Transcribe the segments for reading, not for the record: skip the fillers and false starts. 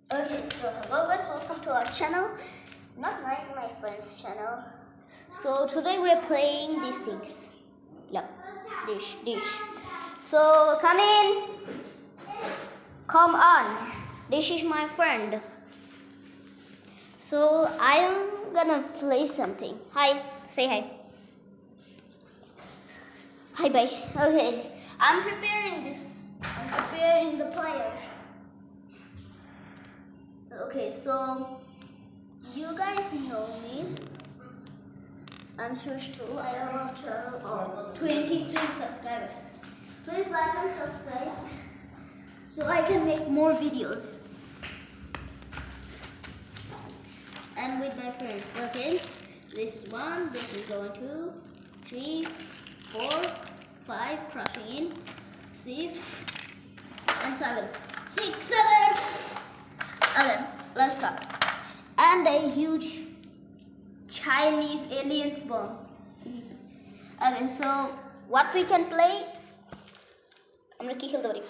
Okay, so hello guys, welcome to our channel. Not my friend's channel. So today we're playing these things. Look, dish. So come in. Come on. This is my friend. So I am gonna play something. Hi, say hi. Hi, bye. Okay, I'm preparing this. I'm preparing the players. Okay, so you guys know me. I'm Sush too. I have a channel of 23 subscribers. Please like and subscribe so I can make more videos. And with my friends, okay? This is 1, this is going 2, 3, 4, 5, crossing in, 6, and 7. 6, 7! Okay, let's start. And a huge Chinese aliens bomb. Okay, so what we can play? I'm gonna kill the body.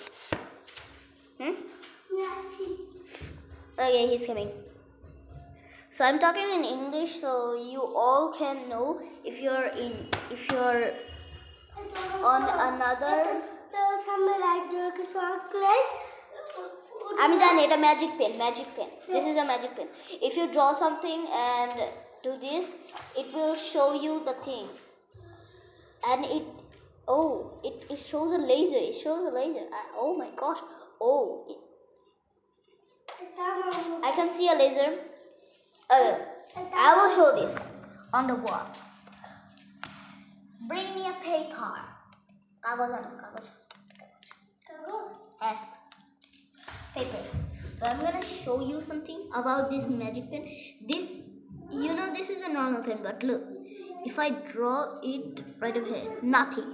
Okay, he's coming. So I'm talking in English, so you all can know if you're on another. আমি জানি এটা magic pen. This is a magic pen. If you draw something and do this, it will show you the thing. And it shows a laser. Oh my gosh. I can see a laser. I will show this on the wall. Bring me a paper. কাগজ paper. So I'm gonna show you something about this magic pen. This is a normal pen, but look, if I draw it right over here, nothing.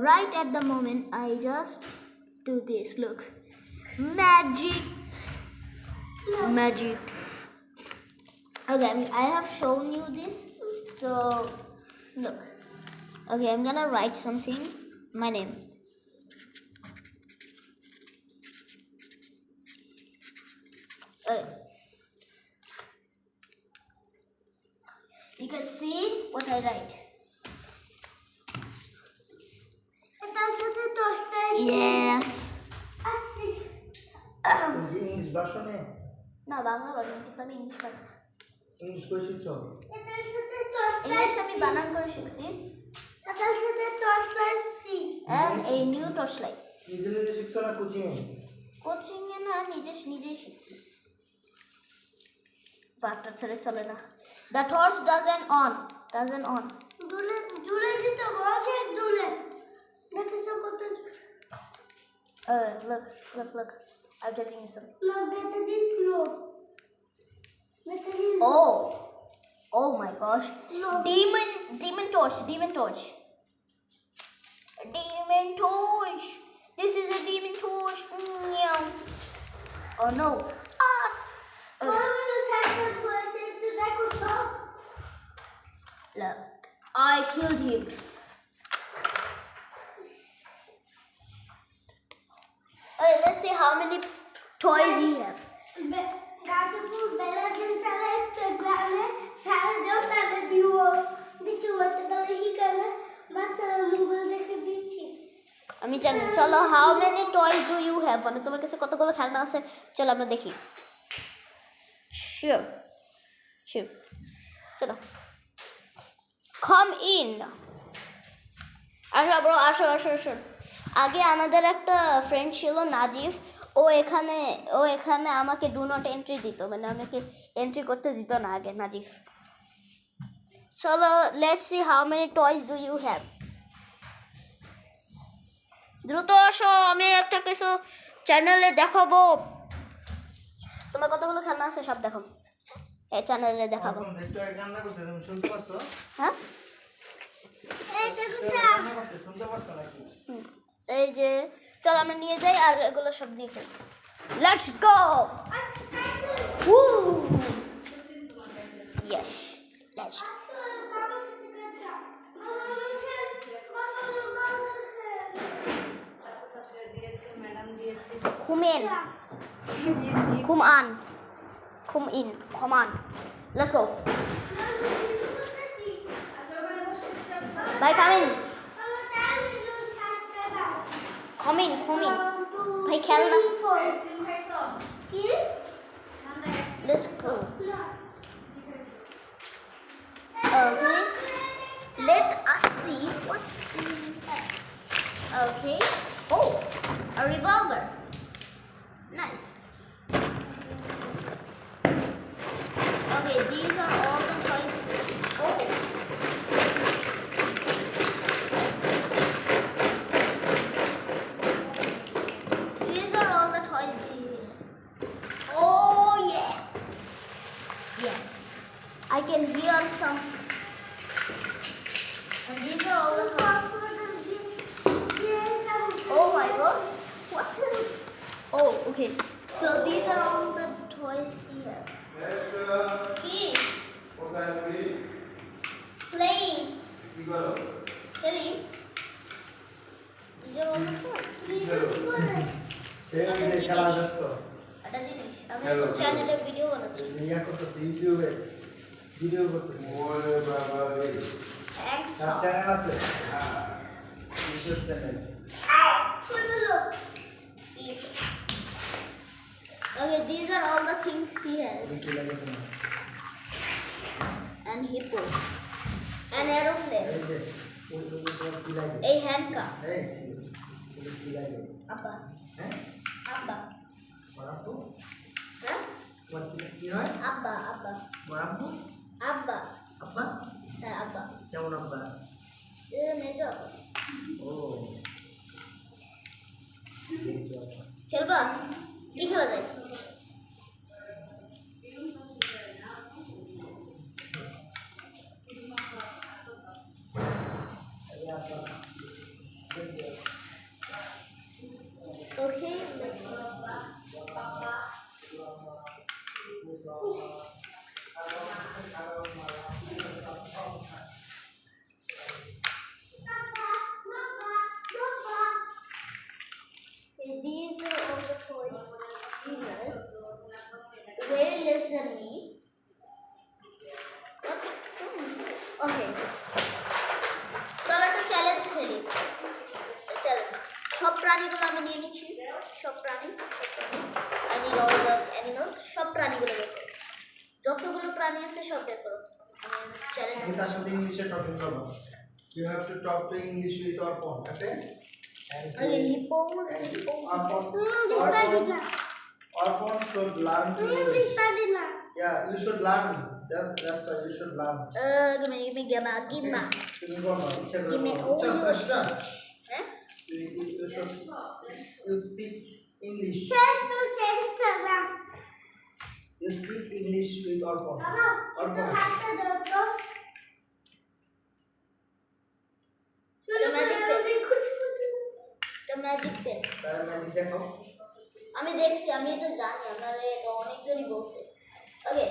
Right at the moment I just do this, look, magic. Okay, I have shown you this, so look. Okay, I'm gonna write something, my name. You can see what I write. Yes. English version e? না Bangla version, কিন্তু আমি English পারি। English কই শিখছো? English আমি বানান করে শিখছি। তার সাথে torch light free and a new torch light. নিজে শিখছো না কোচিং এ? কোচিং এ না, নিজেই শিখছি। বাটটা ছেড়ে চলে না। The torch doesn't on. দুলে দিতে হবে, দুলে। দেখছো কত? Look. I'm telling you something. No, better this slow. Oh my gosh. No. Demon torch. This is a demon torch. Oh no. Look, I killed him. Okay, let's see how many toys he have. আমি জানি। চলো, how many toys do you have? মানে তোমার কাছে কতগুলো খেলনা আছে, চলো আমরা দেখি। Sure. চলো, come in. আসো। আগে আমাদের একটা ফ্রেন্ড ছিল নাজিফ, ও এখানে আমাকে ডু নট এন্ট্রি দিত, মানে আমাকে এন্ট্রি করতে দিত না আগে নাজিফ। চলো, let's see how many toys do you have. দ্রুত আসো, আমি একটা কিছু চ্যানেলে দেখাবো। তোমার কতগুলো খেলনা আছে সব দেখো, এই চ্যানেলে দেখাবো। হ্যাঁ, এই যে চল আমরা নিয়ে যাই আর এগুলো সব দিয়ে খেলি। Let's go. Yes, let's go. ঘুমিয়ে in. Come on. Come in. Come on. Let's go. Bye, come in. Come in, come in. Bye, খেলনা। Let's go. Okay. Let us see what we have. Okay. Oh, a revolver. Nice. Okay, these are all the toys. Oh. These are all the toys. Oh yeah. Yes. I can hear some. And these are all the toys. Oh my god. What's it? Oh, okay. So these are all the toys here. He playing. Telling. These are all the toys. একটা জিনিস আমি একটা চ্যানেলে video বানাচ্ছি video করতেছি thanks channel আছে YouTube channel Okay, these are all the things he has. And hippo. An aeroplane. A handcuff. Abba. Abba. Huh? Abba, Abba. Abba. Abba. কেমন আব্বা This is a major. ও খেলবা কি খেলা যায় Okay. These are all the toys he has. Way less than me. Okay, so nice. Okay. চলো একটা challenge খেলি challenge সব প্রাণীগুলো আমি নিয়ে নিচ্ছি সব প্রাণী I need all the animals সব প্রাণীগুলো বের করো যতগুলো প্রাণী আছে সব বের করো চ্যালেঞ্জ তার সাথে ইংলিশে টকিং করব you have to talk to English with your phone okay Okay, hippos. Orphan should learn to English. Yeah, you should learn. That's why you should learn. Give me. তুমি বলো ইচ্ছা করো Give me ইচ্ছা all. you should you speak English. You speak English with Orphan. Orphan. Magic pen তার magic দেখো আমি দেখছি আমি এটা জানি আপনারা এটা অনেকজনই বলছে ওকে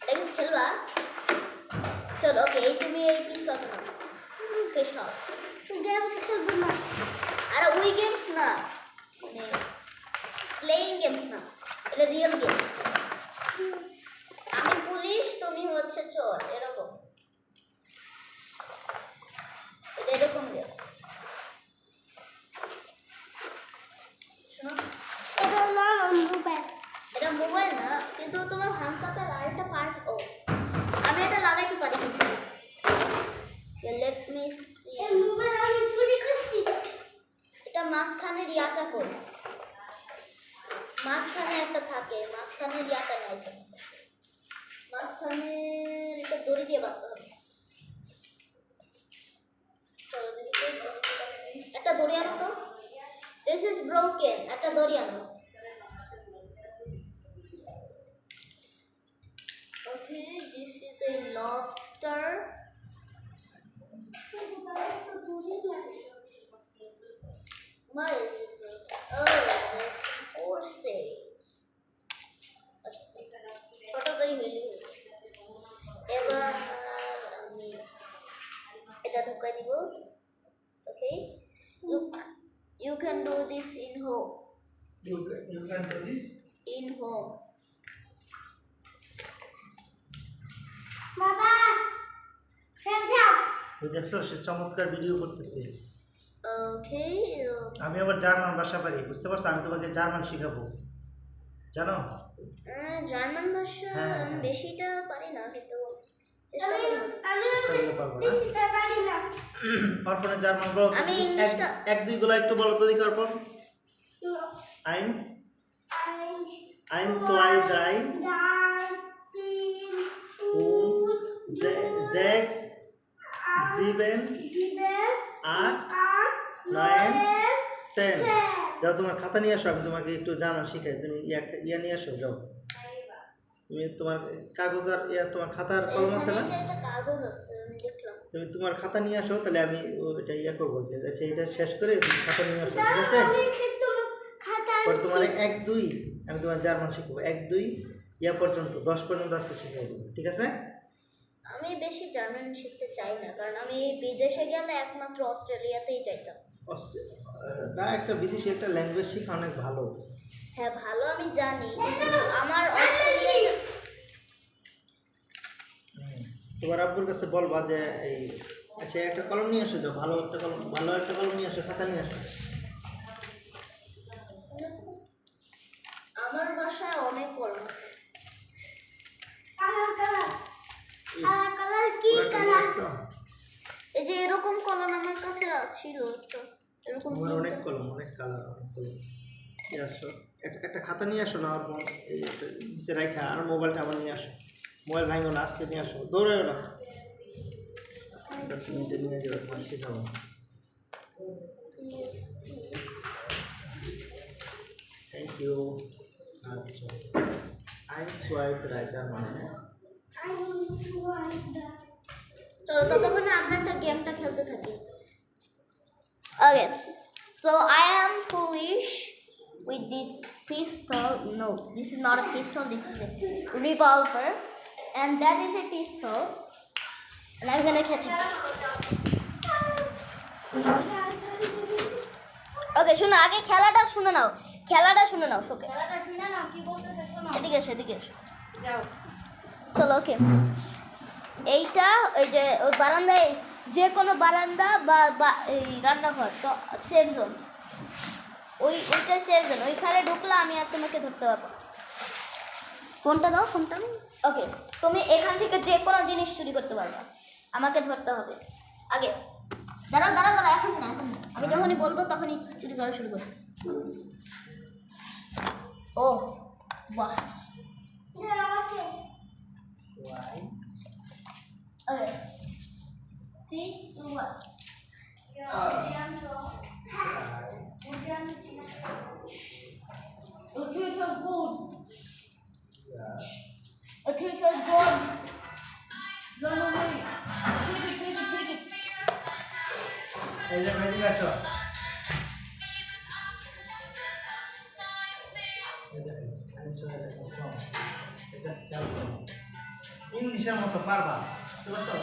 এটা কি খেলবা চলো ওকে এই তুমি এই পিসটা নাও পেশ নাও গেমস খেলবো না আরে ওই গেমস না মানে প্লেইং গেমস না এটা রিয়েল গেম আমি পুলিশ তুমি হচ্ছে চোর এরকম এরকম গেম শোনো এটা মোবাইল না কিন্তু তোমার হ্যান্ডকাপের আরেকটা পার্ট ও আমি এটা লাগাইতে পারি লেট মি সি এটা মাঝখানের ইয়াটা কই মাঝখানে একটা থাকে মাঝখানের ইয়াটা নাই মাঝখানে এটা দড়ি দিয়ে বাঁধতে হবে একটা দড়ি আনো তো দিস ইজ ব্রোকেন একটা দড়ি আনো okay this is a lobster Why is it broken? Oh, there's horses. ছোট করে মিলি এবার আমি এটা ঢুকাই দিব okay look can do this in home. You can do this. In home. তুই দেখছো সে চমৎকার ভিডিও করতেছে। Okay. আমি আবার জার্মান ভাষা পারি, বুঝতে পারছো? আমি তোমাকে জার্মান শিখাবো, জানো? জার্মান ভাষা হ্যাঁ, আমি হ্যাঁ। বেশিটা পারি না, কিন্তু চেষ্টা করব। অর্পণের জার্মান বলো তো। আমি ইংলিশটা এক দুই গুলো একটু বলো তো দেখি অর্পণ। Eins, eins, zwei, drei, sechs, sieben, acht, neun, 10। যাও তোমার খাতা নিয়ে আসো, আমি তোমাকে একটু জার্মান শিখাই। তুমি ইয়া নিয়ে আসো, যাও। তুমি তোমার কাগজ আর তোমার খাতার কলম আছে না? একটা কাগজ আছে, আমি দেখলাম। তুমি তোমার খাতা নিয়ে আসো, তাহলে আমি ওইটা ইয়া করবো। আচ্ছা, এটা শেষ করে তুমি খাতা নিয়ে আসো, ঠিক আছে? পরে তোমার 1 2 আমি তোমার জার্মান শিখবো। 1 2 ইয়া পর্যন্ত 10 পর্যন্ত আজকে শিখিয়ে দেবো, ঠিক আছে? আমি বেশি জার্মান শিখতে চাই না, কারণ আমি বিদেশে গেলে একমাত্র অস্ট্রেলিয়াতেই যাইতাম। না, একটা বিদেশি একটা ল্যাঙ্গুয়েজ শেখা অনেক ভালো। হ্যাঁ, ভালো আমি জানি, কিন্তু আমার অস্ট্রেলিয়া তোমার আব্বুর কাছে বলবা যে এই আচ্ছা একটা কলম নিয়ে আসো, যাও। ভালো একটা কলম নিয়ে আসো, খাতা নিয়ে আসো। আমার বাসায় অনেক কলম আছে। এই যে এরকম কলম আমার কাছে ছিল, তো এরকম অনেক কলম, অনেক কালার, অনেক কলম নিয়ে আসো। একটা খাতা নিয়ে আসো না, আর এই নিচে রাখা, আর মোবাইলটা আবার নিয়ে আসো। মোবাইল ভাঙো না, আস্তে নিয়ে আসো, দৌড়ে না। 10 মিনিটে নিয়ে যাবে, তোমার শেখাবো। Thank you. আচ্ছা, আইন সোয়াইপ রাইটার মানে চলো ততক্ষণে আমরা একটা গেমটা খেলতে থাকি। Okay, so I am foolish with this pistol. No, this is not a pistol, this is a revolver, and that is a pistol, and I'm gonna catch it. Okay, শোনো, আগে খেলাটা শুনে নাও, ওকে? খেলাটা শুনে নাও, কি বলতেছে শোনো। এদিকে এসো যাও। চলো, ওকে। এইটা ওই যে ওই বারান্দায়, যে কোনো বারান্দা বা এই রান্নাঘর তো সেফ জোন, ওইটা সেফ জোন। ওইখানে ঢুকলে আমি আর তোমাকে ধরতে পারবো। ফোনটা দাও, ফোনটা। ওকে, তুমি এখান থেকে যে কোনো জিনিস চুরি করতে পারবে, আমাকে ধরতে হবে আগে। দাঁড়াও, এখন না। আমি যখনই বলবো তখনই চুরি করা শুরু করো। ও বাহ, okay. 3, 2, 1. Okay, so good. Okay, so good. Run away. Take it. এই যে মেডি আছো, ইংলিশের মতো পারবা, বুঝতে পারছো?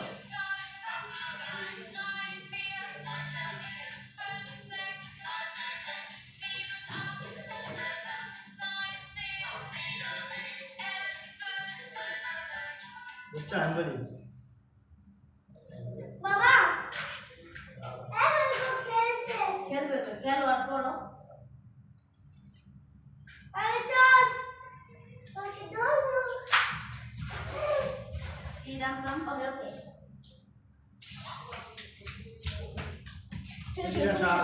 বুঝছো? আমি বলি খেলবে তো খেলো, আর পড়ো। কি রাখলাম? Okay.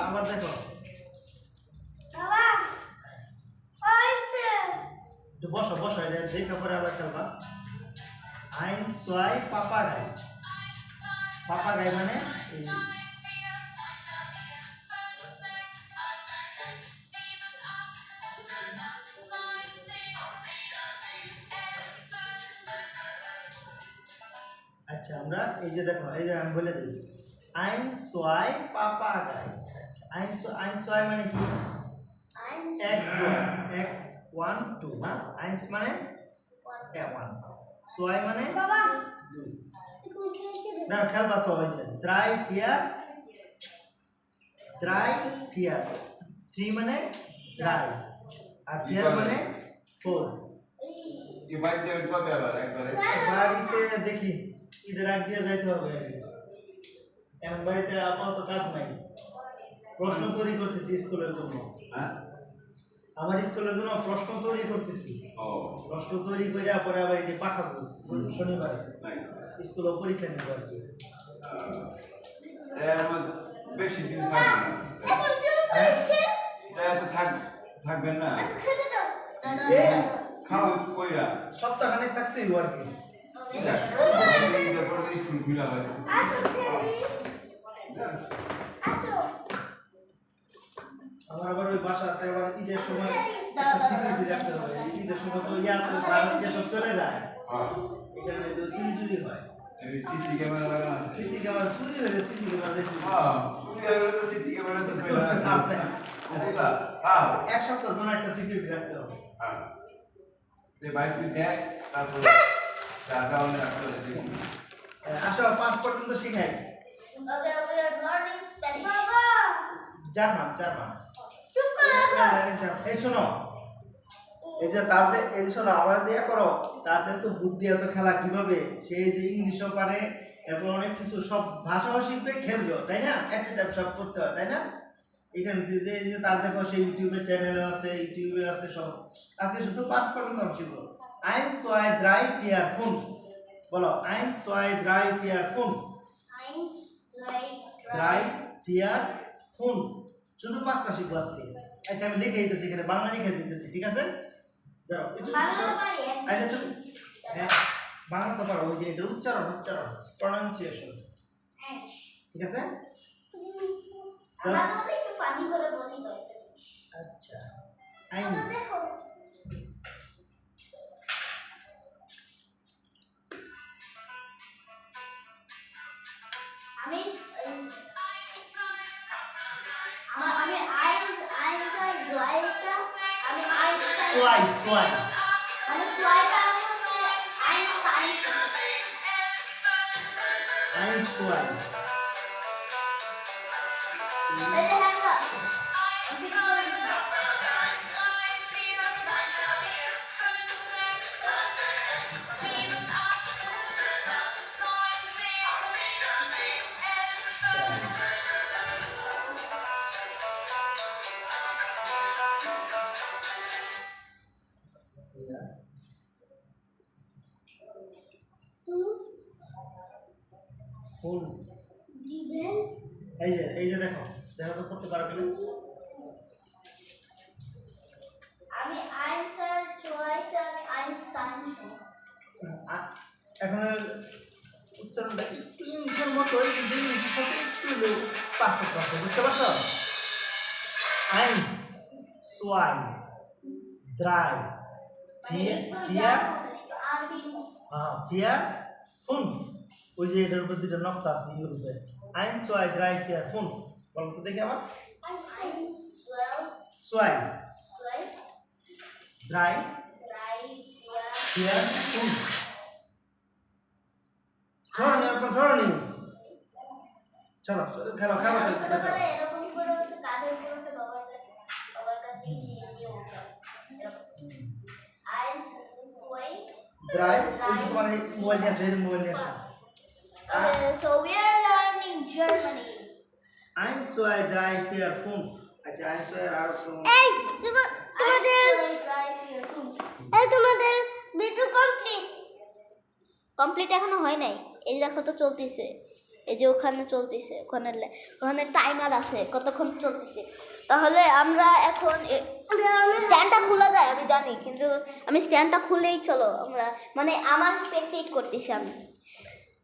আবার দেখো, একটু বসো, এটা দেখে পরে আবার খেলবা। আইন সোয়াই পাপাগাই। পাপাগাই মানে আচ্ছা, আমরা এই যে দেখো, এই যে আমি বলে দিই, আইন সোয়াই পাপাগাই। আচ্ছা, আইন সোয়াই মানে কি? 1 2 না? আইনস মানে 1, সোয়াই মানে 2। না, খেলবা তো। ওই যে 3 4 3 মানে ড্রাই আর ফেয়ার মানে 4 এই বাইতে কবে আবার একবারে বাড়িতে দেখি ঈদের আগ দিয়ে যাইতে হবে এখন বাড়িতে আপাতত কাজ নাই প্রশ্ন তৈরি করতেছি স্কুলের জন্য হ্যাঁ আমার স্কুলের জন্য প্রশ্ন তৈরি করতেছি ও প্রশ্ন তৈরি করে পরে আবার এটি পাঠাবো শনিবারে নাইস স্কুলে পরীক্ষা নিব আর কি এর মধ্যে বেশি দিন থাকবে না এখন চুল পুলিশ খেল তাই তো থাকবেন না খেতে দাও দাদা এই দাদা খাও কিন্তু কইরা সপ্তাহখানেক থাকতেই হইব আর কি স্কুল খুলা হয় আসো খেলি আসো আমার আবার ওই বাসা আছে আবার ঈদের সময় দাদা সিকিউরিটি রাখতে হবে ঈদের সময় তো ইয়া তো ভারতীয় সব চলে যায় হ্যাঁ এখানে তো চুরি হয় এই সিসি ক্যামেরা লাগানো আছে সিসি ক্যামেরা চুরি হলে সিসি ক্যামেরা দেখি হ্যাঁ চুরি হয়ে গেলে তো সিসি ক্যামেরা তো কইরা ওগুলা হ্যাঁ এক সপ্তাহ জন্য একটা সিকিউরিটি রাখতে হবে হ্যাঁ এই বাইক তুই দেখ তারপর টাকা অনেক আসলে দেখি আসো 5 পর্যন্ত শিখাই Okay, we are learning Spanish. Baba, German চুপ করো। এই শোনো এই যে তার যে এই শোনো আমরা দিয়া করো তার যে তো বুদ্ধি এত খেলা কিভাবে সেই যে ইংলিশও পারে এরপর অনেক কিছু সব ভাষাও শিখবে খেলবেও তাই না একটা টাইপ সব করতে হয় তাই না এখানে যে এই যে তার দেখো সেই ইউটিউবে চ্যানেলে আছে ইউটিউবে আছে সব আজকে শুধু 5 পর্যন্ত আমি শিখবো 1 2 3 4 5 বলো 1 2 3 4 5 Eins, zwei, 3 4 5 শুধু 5টা শিখবো আজকে আচ্ছা আমি লিখে দিতেছি এখানে বাংলা লিখে দিতেছি ঠিক আছে দাও একটু বাংলা পারি, আচ্ছা তুমি হ্যাঁ বাংলা তো পারো ওই যে এটা উচ্চারণ প্রনাউন্সিয়েশন Eins. ঠিক আছে আমরা তোমাদের একটু ফানি করে বলি তো একটা জিনিস। আচ্ছা তোমরা আইন দেখো। আমি আমি eins আর zweita আমি eins সোয়াই মানে zweita হচ্ছে eins eins আইন সোয়াই এই যে দেখো আমি কি বলছি ফুল দিবেন এই যে দেখো তো করতে পারো কিনা আমি eins আর zweita আমি eins eins এখন উচ্চারণটা একটু ইংলিশের মতো কিন্তু ইংলিশের সাথে একটু পার্থক্য আছে বুঝতে পারছো আইন্স সোয়াই দ্রাই ফিয়ার ফিয়ার ফুন ওই যে এটার উপর দুটো নক্তা আছে ইউরোপে আইন সোয়াই দ্রাই ফিয়ার ফুন বলো তো দেখি আবার eins সোয়াই zwei দ্রাই 3 4 ফিয়ার ফুন সরণি চলো খেলো আমি ছোটবেলায় এরকম করে হচ্ছে কাঁধের উপর উঠে বাবার কাছে দিয়ে সিঁড়ি দিয়ে উঠতাম eins zwei দ্রাই ওই যে তোমার এই মোবাইল নিয়ে আসো এই মোবাইল নিয়ে আসো Okay, so we are learning Germany. Eins, zwei, drei, vier, fünf. Also 1, 2, 3, 5. এই তোমাদের ভিডিও কমপ্লিট এখনো হয় নাই এই যে দেখো তো চলতেছে এই যে ওখানে চলতেছে ওখানে টাইমার আছে কতক্ষণ চলতেছে তাহলে আমরা এখন স্ট্যান্ডটা খোলা যায় আমি জানি কিন্তু আমি স্ট্যান্ডটা খুলেই চলো আমরা মানে আমার স্পেকটেট করতেছি আমি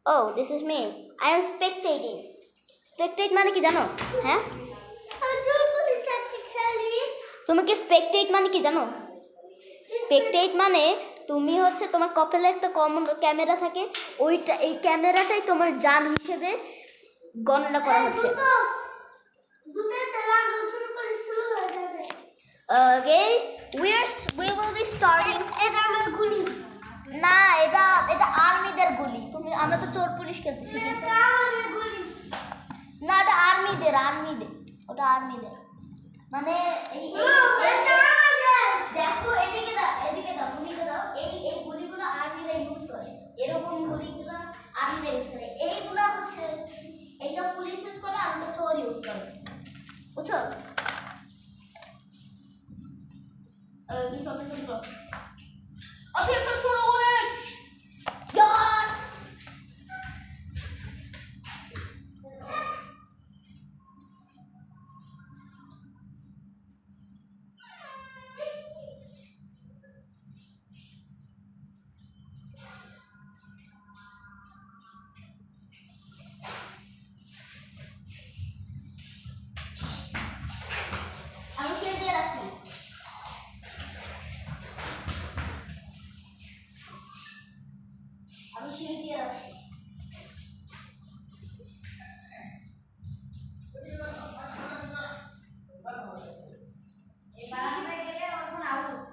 ও this is me I am spectating spectate মানে কি জানো হ্যাঁ তুমি কি স্পেকটেট মানে কি জানো স্পেকটেট মানে তুমি হচ্ছে তোমার কপালে একটা কমন ক্যামেরা থাকে ওইটা এই ক্যামেরাটাই তোমার জান হিসেবে গণনা করা হচ্ছে Okay, we will be starting. এটা আমার গুলি না এটা আর্মিদের গুলি তুমি আমরা তো চোর পুলিশ খেলতেছি কিন্তু না এটা আর্মিদের ওটা আর্মিদের মানে এই দেখো এদিকে দাও গুলিকে দাও এই গুলিগুলো আর্মিরা ইউজ করে এরকম গুলিগুলো আর্মিরা ইউজ করে এইগুলা হচ্ছে এইটা পুলিশ ইউজ করে আর ওটা চোর ইউজ করে বুঝছো Okay, for words. Yes. আমি কে দিয়ে রাখছি আমি শিল দিয়ে রাখছি এই বারান্দায় গেলে ওর কোনো আউট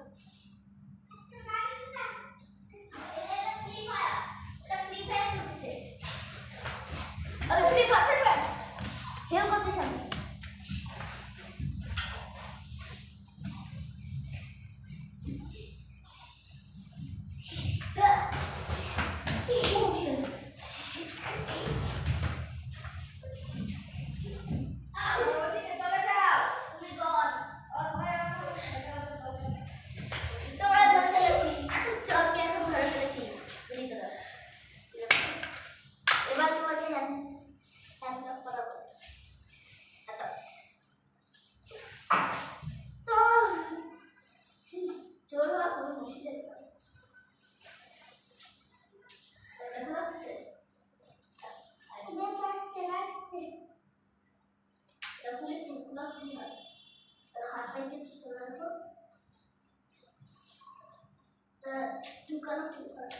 ওদিকে চলে যাও ওর ভয়ে এবার তোমাকে হ্যান্ড আপ করাবো চোর হওয়া খুবই মুশকিল দেখা যাচ্ছে খুলে টুকরা খুলে হয় আর হাতটা কিছু করে রাখো টুকানো খুলে হয়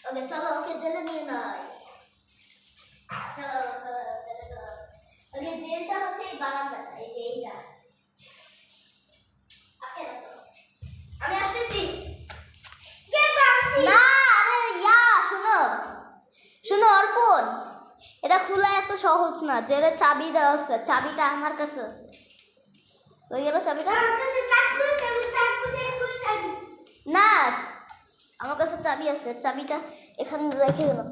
ওকে চলো ওকে জেলে নিয়ে নাই চলো জেলে চলো ওকে জেলটা হচ্ছে এই বারান্দাটা এই যে এইটা আটকে রাখো আমি আসতেছি না আরে ইয়া শোনো অর্পণ এটা খোলা এত সহজ না জেলের চাবি দেওয়া আছে চাবিটা আমার কাছে আছে ওই গেল চাবিটা না আমার কাছে চাবি আছে চাবিটা এখানে রেখে গেলাম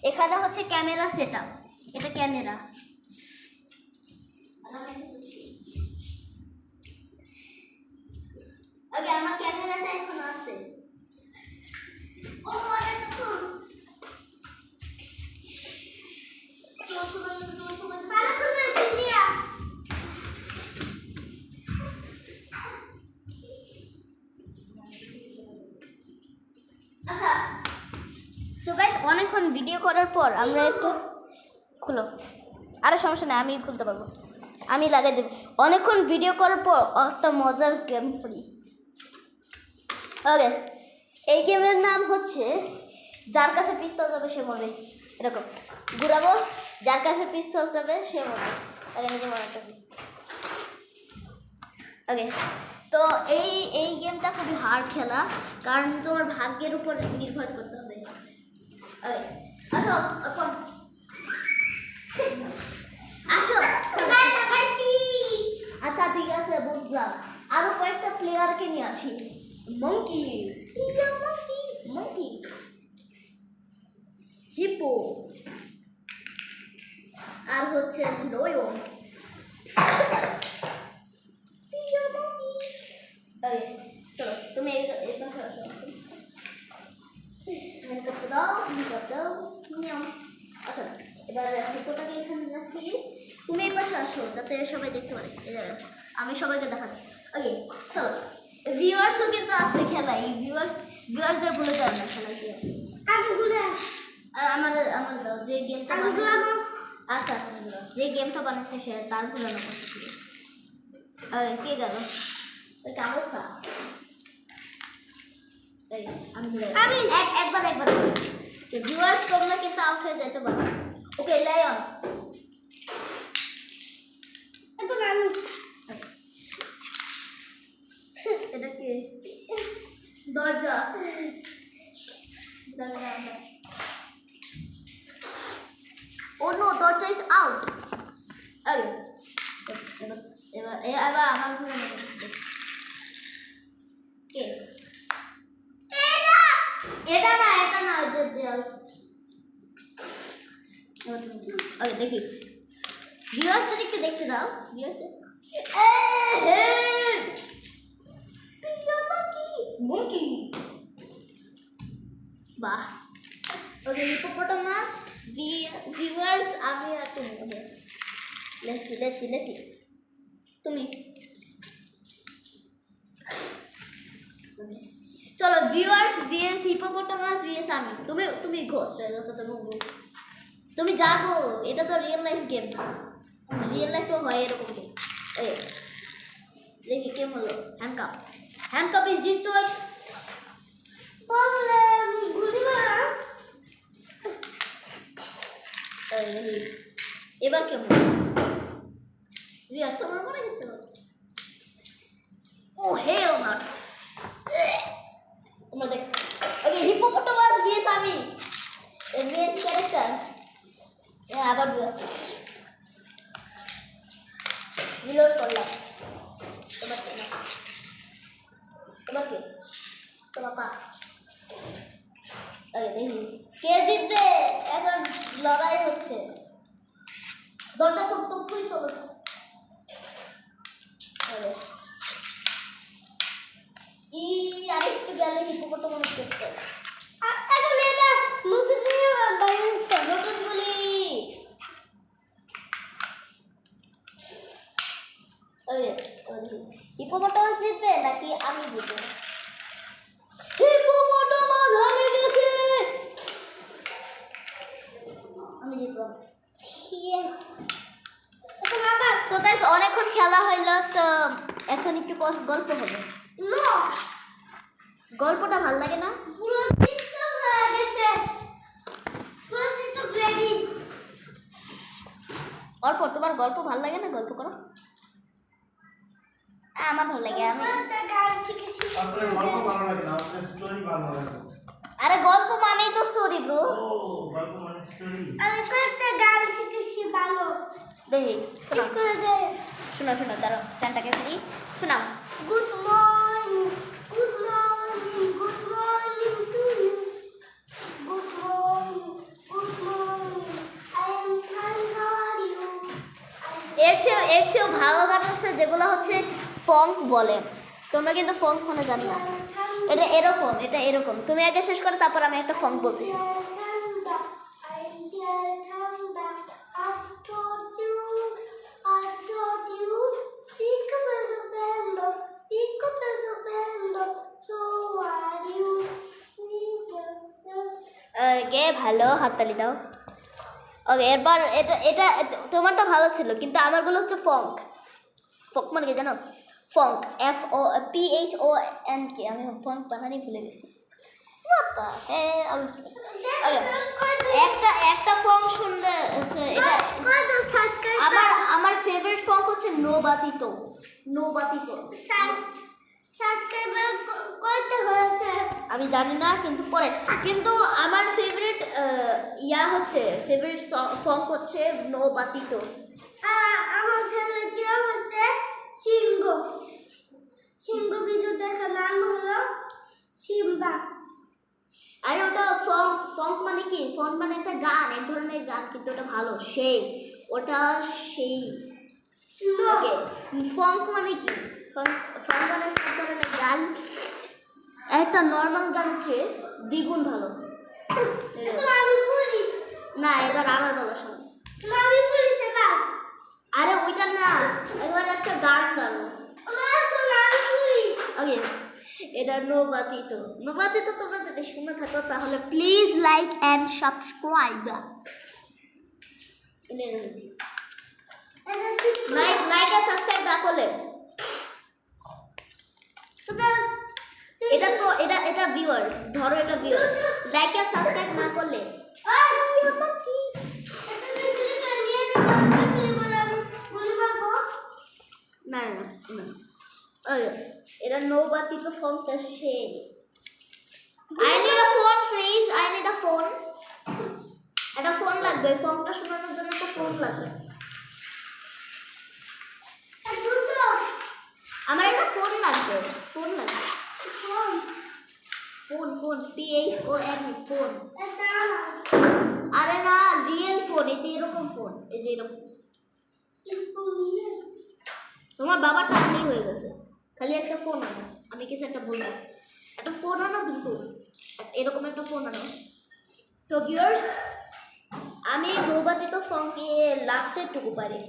এখানে হচ্ছে ক্যামেরা সেট আপ এটা ক্যামেরা ওকে আমার ক্যামেরাটা এখন আছে আচ্ছা সো গাইস অনেকক্ষণ ভিডিও করার পর আমরা একটু খুলো আরে সমস্যা নেই আমি খুলতে পারবো আমি লাগাই দেব অনেকক্ষণ ভিডিও করার পর একটা মজার গেম করি ওকে এই গেমের নাম হচ্ছে যার কাছে পিস্তল যাবে সে মরবে এরকম ঘুরাবো যার কাছে পিস্তল যাবে সে মরবে আগে নিজে মরাটা ওকে তো এই গেমটা খুবই হার্ড খেলা কারণ তোমার ভাগ্যের উপর নির্ভর করতে হবে ওকে আসো আসো আচ্ছা ঠিক আছে বুঝলাম আরো কয়েকটা প্লেয়ারকে নিয়ে আসি মঙ্কি হিপো আর হচ্ছে লয়ন চলো তুমি এই পাশে আসো আচ্ছা এবার হিপোটাকে এখানে রাখি তুমি এই পাশে আসো যাতে সবাই দেখতে পারে আমি সবাইকে দেখাচ্ছি ওকে চলো ভিউয়ার্সও কিন্তু আছে খেলায় ভিউয়ার্সদের ভুলে যাবে না খেলা কি আমার দাও যে গেমটা আচ্ছা যে গেমটা বানাচ্ছে সে তার ভুলানো কথা ছিল কে গেল ওই কাগজটা আমি একবার ভিউয়ার্স তোমরা কিন্তু আউট হয়ে যেতে পারো ওকে লায়ন এটা কি দরজা Oh no, Dodger is out. Okay, এবার আমার ঘুরে নেবে কে এটা না ওই ওকে দেখি ভিউয়ার্সদের একটু দেখতে দাও ভিউয়ার্স মুরগি বাহ ওকে হিপোপোটামাস ভিউয়ার্স আমি আর তুমি ওকে লেসি তুমি চলো ভিউয়ার্স ভিএস হিপোপোটামাস ভিএস আমি তুমি ঘোস্ট হয়ে গেছো তুমি জাগো এটা তো রিয়েল লাইফ গেম রিয়েল লাইফেও হয় এরকম গেম এই দেখি কেম হলো হ্যান্ডকাপ ইজ ডিস্ট্রয়েড প্রবলেম গুলি মারা এই এবার কেমন ভিউয়ার্স আমার মনে গেছে ও হেল নট তোমরা দেখো ওকে হিপোপোটামাস ভিএস আমি এর মেন ক্যারেক্টার আবার ভিউয়ার্স রিলোড করলাম তোমার পা দেখি কে জিতবে এখন লড়াই হচ্ছে দরজা তুই চলো আরেকটু গেলে হিপোপোটামাস করতে এখন এটা নতুন গুলি হিপোপোটামাস জিতবে নাকি আমি জিতবো হিপোপোটামাস হারিয়ে গেছে আমি জিতলাম সো গাইস অনেকক্ষণ খেলা হইলো তো এখন একটু গল্প হবে গল্পটা ভাল লাগে না পুরো চিত্ত হয়ে গেছে পুরো চিত্ত গ্রেডি অল্প তোমার গল্প ভাল লাগে না গল্প করো আমার ভালো লাগে আমি আপনার গল্প ভালো লাগে না আপনার স্টোরি ভালো লাগে আরে গল্প মানেই তো স্টোরি ব্রো ও গল্প মানে স্টোরি আমি কয়েকটা গান শিখেছি ভালো দেখি শোনো দাঁড়াও স্ট্যান্ডটাকে ফেলি শোনাও good morning to you good morning I am fine how are you এর চেয়েও ভালো গান আছে যেগুলো হচ্ছে ফঙ্ক বলে তোমরা কিন্তু ফঙ্ক মানে জানো না এটা এরকম তুমি আগে শেষ করো তারপর আমি একটা ফঙ্ক বলতেছি ওকে ভালো হাততালি দাও ওকে এরপর এটা তোমারটা ভালো ছিল কিন্তু আমারগুলো হচ্ছে ফঙ্ক মানে কি জানো ফঙ্ক FONK আমি ফঙ্ক বানানি ভুলে গেছি একটা ফঙ্ক শুনলে হচ্ছে এটা আমার ফেভারিট ফঙ্ক হচ্ছে নোবাতিতো আমি জানি না কিন্তু আমার ফেভারিট ফঙ্ক হচ্ছে নোবাতিতো আমার ফেভারিট হচ্ছে সিংহ ভিডিও দেখা নাম হলো সিম্বা আরে ওটা ফঙ্ক মানে কি ফঙ্ক মানে একটা গান এক ধরনের গান কিন্তু ওটা ভালো ওটা ওকে ফঙ্ক মানে কি ফঙ্ক মানে এক ধরনের গান একটা নর্মাল গান হচ্ছে দ্বিগুণ ভালো না এবার আমার বলা শোনো আরে ওইটা না এবার একটা গান গানো ওকে এটা নোবাতিতো তোমরা যদি শুনে থাকো তাহলে please like and subscribe like আর সাবস্ক্রাইব না করলে এটা ভিউয়ার্স ধরো এটা ভিউয়ার্স লাইক আর সাবস্ক্রাইব না করলে না এটা নোবাতিতো ফোনটা I need a phone please একটা ফোন লাগবে ফোনটা শোনানোর জন্য একটা ফোন লাগবে ফোন PHONE ফোন আরে না রিয়েল ফোন এই যে এরকম ফোন এই যে এরকম তোমার বাবার টাকলেই হয়ে গেছে খালি একটা ফোন আনো আমি কিছু একটা বলবো একটা ফোন আনো দ্রুত এরকম একটা ফোন আনো তো ভিউয়ার্স আমি নৌবাতিত ফর্মকে লাস্টের টুকু পারি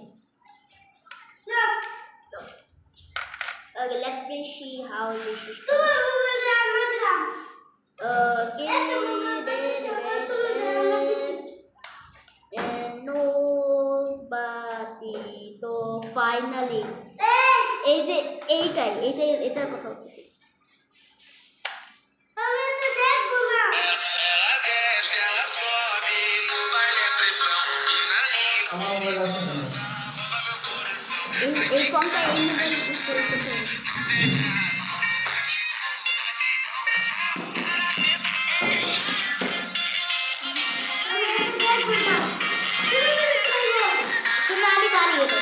Okay, let me see how this is nobody তো ফাইনালি এই যে এটার কথা হচ্ছে আমার মোবাইল আছে না এই ফর্মটা এই মোবাইলে ইউজ করে করতে হবে শুনে আমি বাড়িয়ে দেবো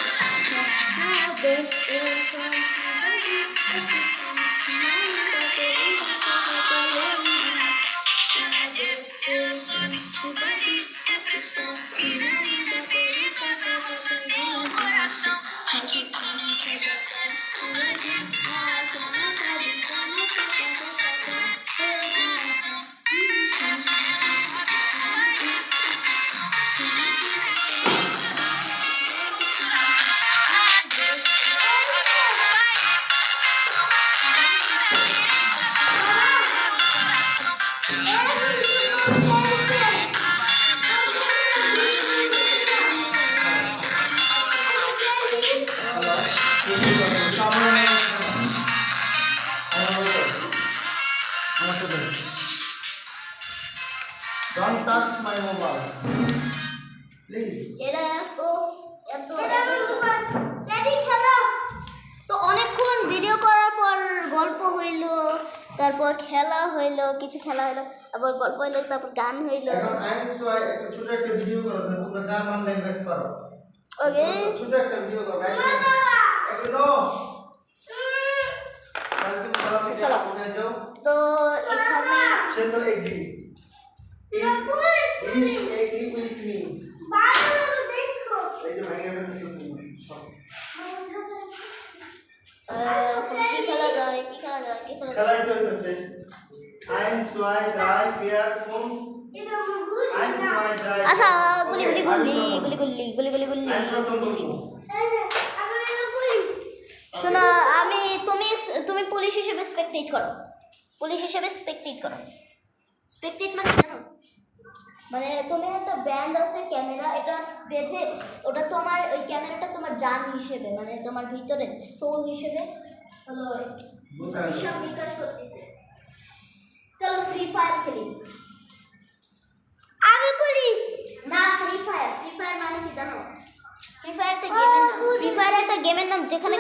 Don't touch my mobile. Please. এটা এত তো অনেকক্ষণ ভিডিও করার পর গল্প হইলো তারপর খেলা হইলো কিছু খেলা হইলো আবার গল্প হইলো তারপর গান হইলো এখন আইনসওয়াই একটা ছোট একটা ভিডিও করো যে তোমরা জার্মান ল্যাঙ্গুয়েজ পারো ওকে ছোট একটা ভিডিও করো এখন নো তাহলে তুমি ভালো করে চলো। বুঝে যাও তো এখানে সে তো agri is agree with me এই যে ভেঙে ফেলতেছো তুমি সব। কি খেলা যায় খেলাই তো হইতেছে 1 2 3 4 5 1 2 3 আচ্ছা গুলি শোনো আমি তুমি পুলিশ হিসেবে স্পেকটেট করো স্পেকটেট মানে জানো মানে তোমার একটা ব্যান্ড আছে ক্যামেরা এটা বেঁধে ওটা তোমার ওই ক্যামেরাটা তোমার জান হিসেবে মানে তোমার ভিতরে সোল হিসেবে হলো হিসাব বিকাশ করতেছে চলো ফ্রি ফায়ার খেলি আমি পুলিশ না ফ্রি ফায়ার মানে কি জানো ফ্রি ফায়ার একটা গেমের নাম যেখানে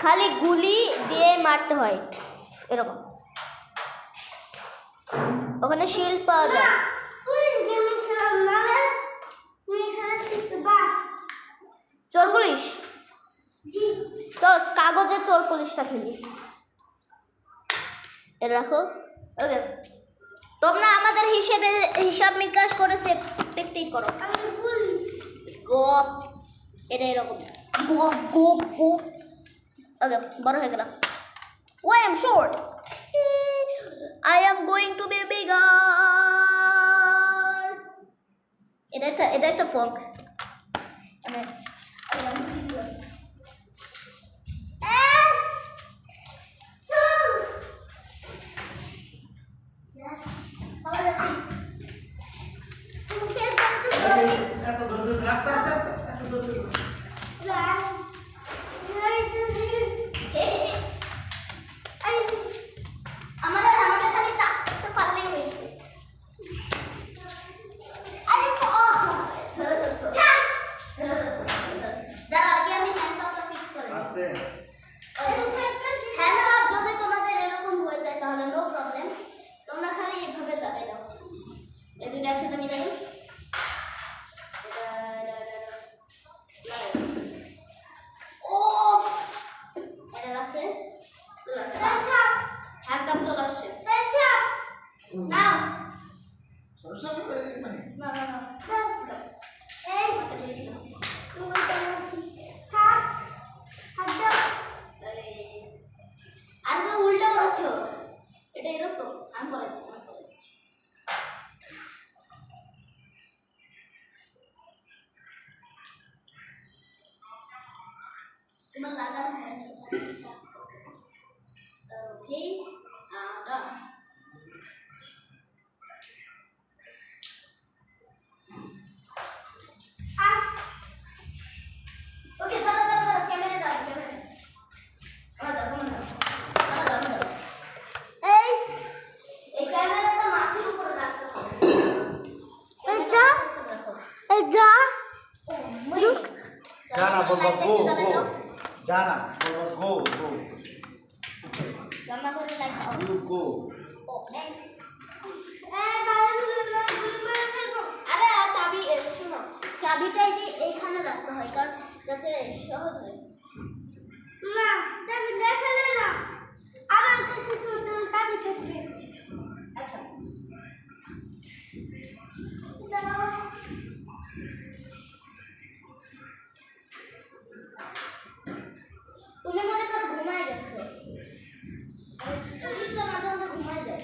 খালি গুলি দিয়ে মারতে হয় এরকম ওখানে শিল্ড পাওয়া যায় চোর পুলিশ চল কাগজে চোর পুলিশটা খেলি এটা রাখো ওকে তোমরা আমাদের হিসাব নিকাশ করে স্পেকটেট করো গপ এটা এরকম গপ ওকে বড় হয়ে গেলাম I am short. I am going to be bigger. এটা একটা ফোক এত দূর রাস্তা আছে এত দূর আমাদের খালি টাচ করতে পারলেই হয়েছে দাঁড়া আগে আমি হ্যান্ডকাপটা ফিক্স করে আস্তে হ্যান্ডকাপ যদি তোমাদের এরকম হয়ে যায় তাহলে নো প্রবলেম তোমরা খালি এইভাবে লাগাই দাও এই দুইটা একসাথে মিলাই দাও তোমার লাগানো হয়নি এটা। ওকে done. ওকে দাঁড়া ক্যামেরা দাও ক্যামেরা দাও এই ক্যামেরাটা মাছের উপরে রাখতে হবে এটা জানা বলবো গো গো জানা বলবো গো গো রান্না করে লাইট দাও ইউ গো আরে চাবি শোনো চাবিটা এই যে এইখানে রাখতে হয় কারণ যাতে সহজ হয় না চাবি দেখালে না আমার কাছে তো চাবি কাছে আচ্ছা তুমি মনে করো ঘুমায় গেছে মাঝে মাঝে ঘুমায় যায়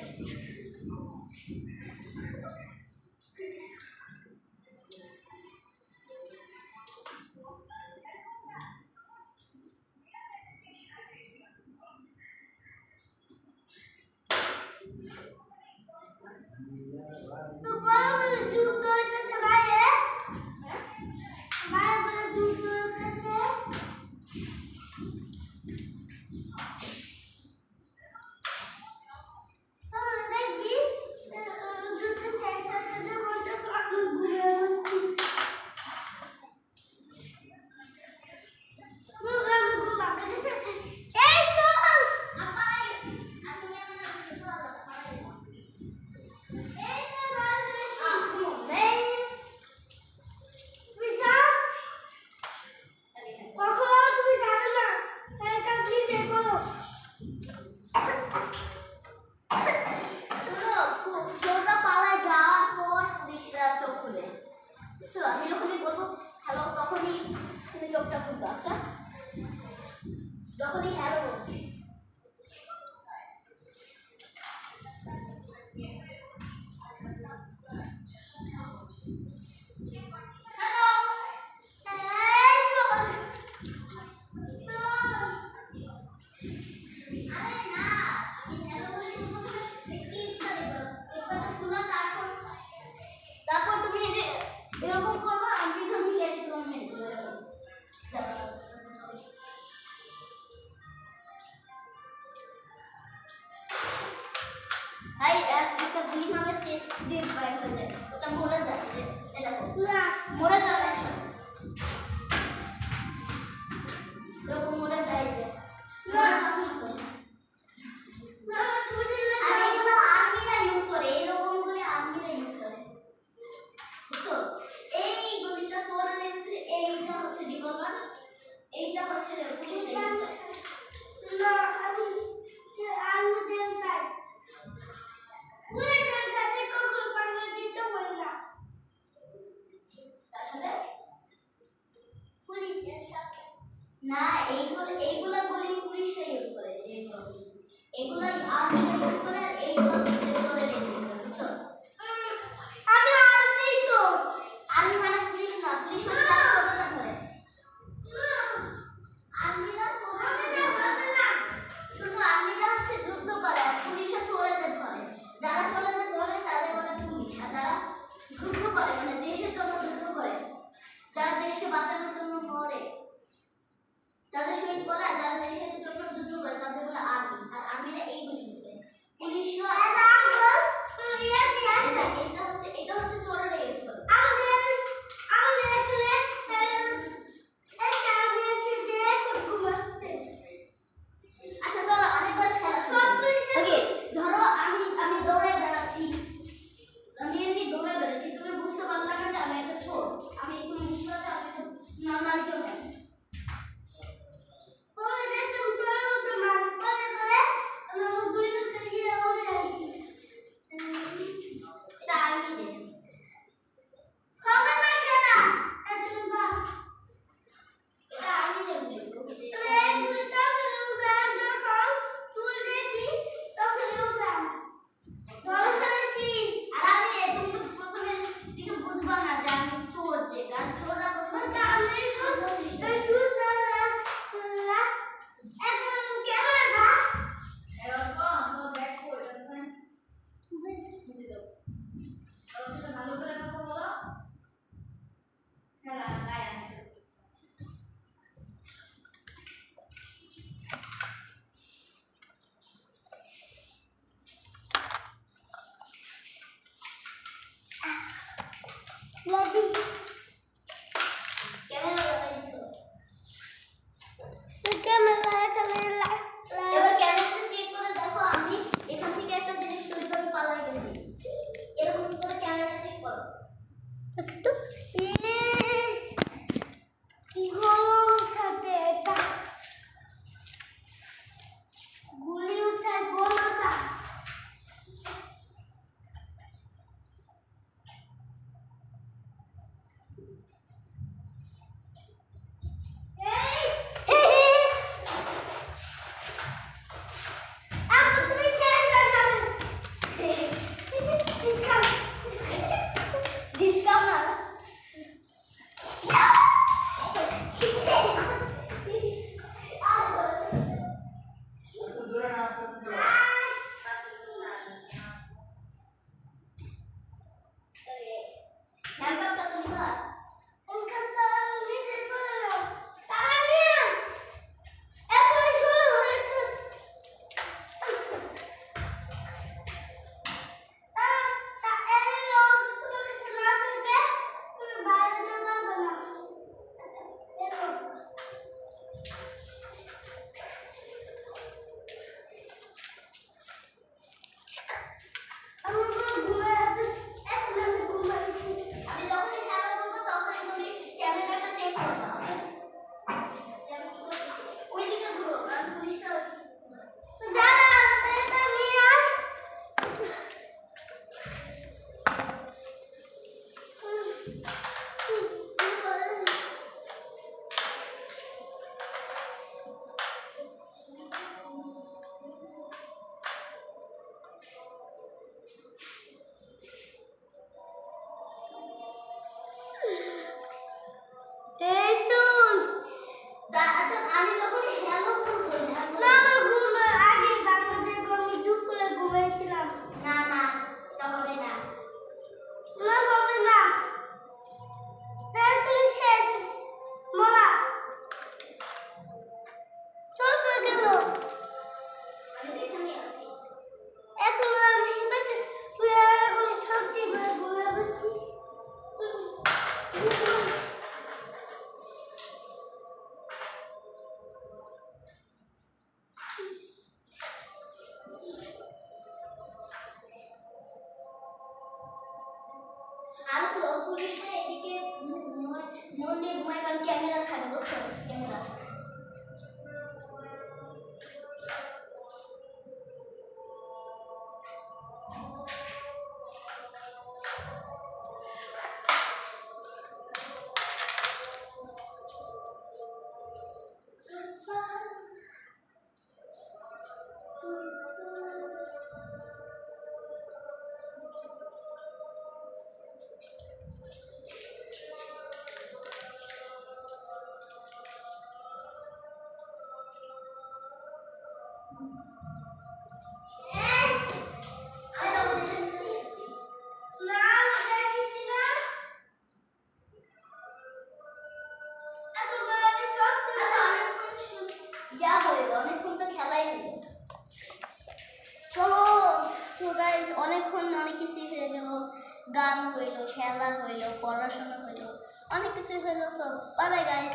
আমি যখনই বলবো হ্যালো তখনই তুমি চোখটা খুলবে আচ্ছা যখনই হ্যালো বলবে তারপর তুমি এই যে এরকম করবা আমি পিছন থেকে এসে তোমার মেরে দেবো ভাই একটা গুলি মারলে চেস্ট দিয়ে বাইর হয়ে যায় ওটা মরে যায় যে এটা মরে যাবে একসাথে এরকম মরে যায় যে আর এগুলো আর্মিরা ইউজ করে এরকম গুলি আর্মিরা ইউজ করে বুঝছো এই গলিটা চোরের ইউজ করে এইটা হচ্ছে রিভলভার এইটা হচ্ছে পুলিশ ইউজ করে না আমি দেন চাই পুলিশের সাথে কখন পাল্লা দিতে হয় না তার সাথে পুলিশের সাথে না এইগুলা গুলি পুলিশরা ইউজ করে এগুলা আর্মিরা ইউজ করে আর এইগুলা হচ্ছে চোরের ইউজ করে বুঝছো আমি আর্মি তো আর্মি মানে পুলিশ না পুলিশ মানে যারা চোরটা ধরে আর্মিরা চোরটা ধরে না শুধু আর্মিরা হচ্ছে যুদ্ধ করে আর পুলিশরা চোরদের ধরে যারা চোরদের ধরে তাদের বলে পুলিশ আর যারা যুদ্ধ করে মানে দেশের জন্য যুদ্ধ করে যারা দেশকে বাঁচানোর জন্য মরে যারা শহীদ করে আর যারা দেশের জন্য যুদ্ধ করে তাদের বলে আর্মি আর আর্মিরা এইগুলি ইউজ করে পুলিশরা অনেকক্ষণ তো খেলাই হলো। চলো তো গাইজ, অনেকক্ষণ অনেক কিছু হয়ে গেল, গান হইলো, খেলা হইলো, পড়াশোনা হইলো, অনেক কিছু হইলো। সো বাই বাই গাইজ,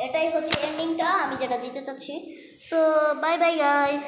এটাই হচ্ছে এন্ডিংটা আমি যেটা দিতে চাচ্ছি। So bye bye guys.